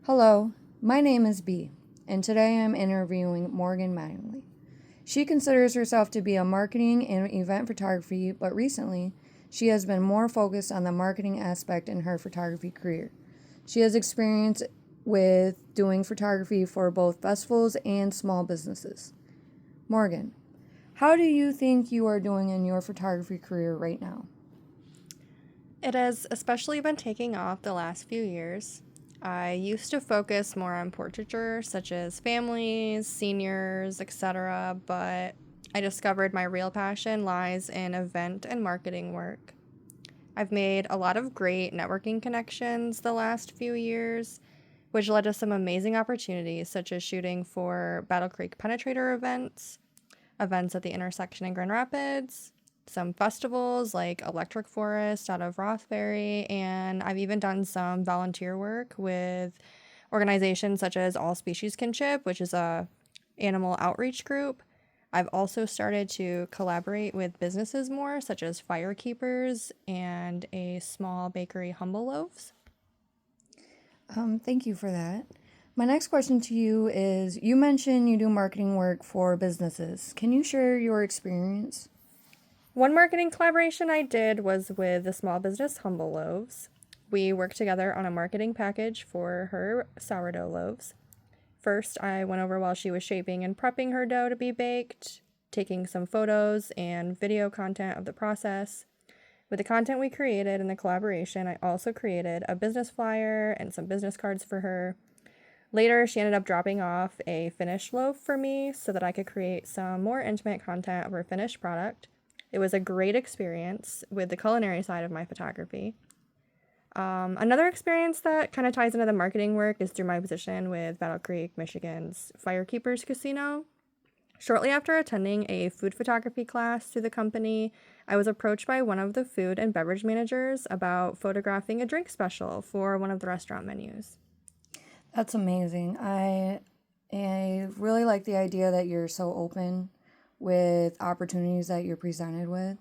Hello, my name is B, and today I'm interviewing Morgan Mattingly. She considers herself to be a marketing and event photography, but recently she has been more focused on the marketing aspect in her photography career. She has experience with doing photography for both festivals and small businesses. Morgan, how do you think you are doing in your photography career right now? It has especially been taking off the last few years. I used to focus more on portraiture, such as families, seniors, etc., but I discovered my real passion lies in event and marketing work. I've made a lot of great networking connections the last few years, which led to some amazing opportunities, such as shooting for Battle Creek Penetrator events at the intersection in Grand Rapids, some festivals like Electric Forest out of Rothbury, and I've even done some volunteer work with organizations such as All Species Kinship, which is a animal outreach group. I've also started to collaborate with businesses more, such as Firekeepers and a small bakery, Humble Loaves. Thank you for that. My next question to you is you mentioned you do marketing work for businesses. Can you share your experience? One marketing collaboration I did was with the small business Humble Loaves. We worked together on a marketing package for her sourdough loaves. First, I went over while she was shaping and prepping her dough to be baked, taking some photos and video content of the process. With the content we created in the collaboration, I also created a business flyer and some business cards for her. Later, she ended up dropping off a finished loaf for me so that I could create some more intimate content of her finished product. It was a great experience with the culinary side of my photography. Another experience that kind of ties into the marketing work is through my position with Battle Creek, Michigan's Firekeepers Casino. Shortly after attending a food photography class through the company, I was approached by one of the food and beverage managers about photographing a drink special for one of the restaurant menus. That's amazing. I really like the idea that you're so open with opportunities that you're presented with.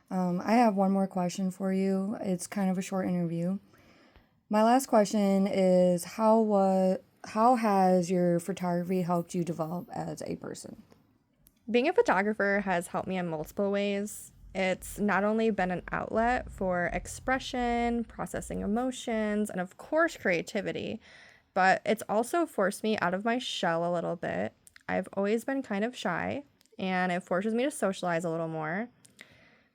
I have one more question for you. It's kind of a short interview. My last question is how has your photography helped you develop as a person? Being a photographer has helped me in multiple ways. It's not only been an outlet for expression, processing emotions, and of course, creativity, but it's also forced me out of my shell a little bit. I've always been kind of shy, and it forces me to socialize a little more.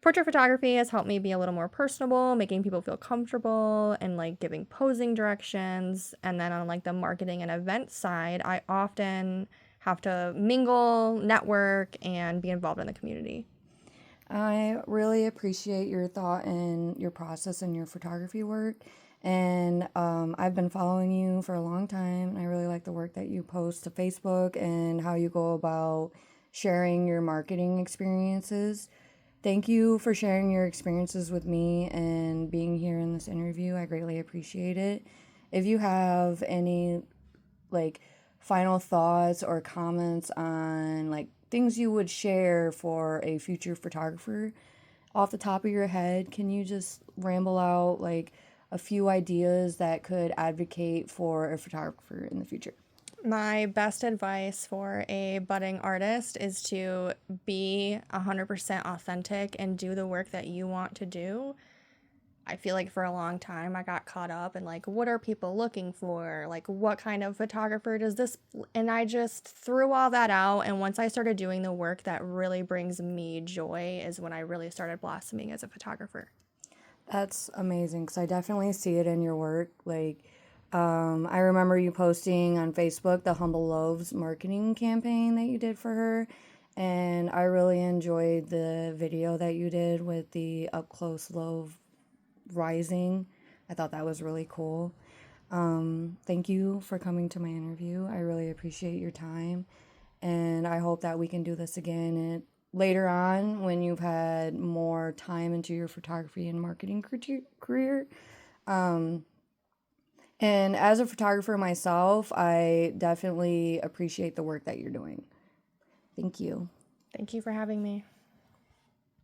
Portrait photography has helped me be a little more personable, making people feel comfortable and like giving posing directions. And then on like the marketing and event side, I often have to mingle, network, and be involved in the community. I really appreciate your thought and your process and your photography work. And I've been following you for a long time. I really like the work that you post to Facebook and how you go about sharing your marketing experiences. Thank you for sharing your experiences with me and being here in this interview. I greatly appreciate it. If you have any like final thoughts or comments on like things you would share for a future photographer off the top of your head, can you just ramble out like a few ideas that could advocate for a photographer in the future? My best advice for a budding artist is to be 100% authentic and do the work that you want to do. I feel like for a long time I got caught up in like, what are people looking for? Like, what kind of photographer does this? And I just threw all that out. And once I started doing the work that really brings me joy, is when I really started blossoming as a photographer. That's amazing because I definitely see it in your work. I remember you posting on Facebook the Humble Loaves marketing campaign that you did for her. And I really enjoyed the video that you did with the up close loaf rising. I thought that was really cool. Thank you for coming to my interview. I really appreciate your time. And I hope that we can do this again later on when you've had more time into your photography and marketing career. And as a photographer myself, I definitely appreciate the work that you're doing. Thank you. Thank you for having me.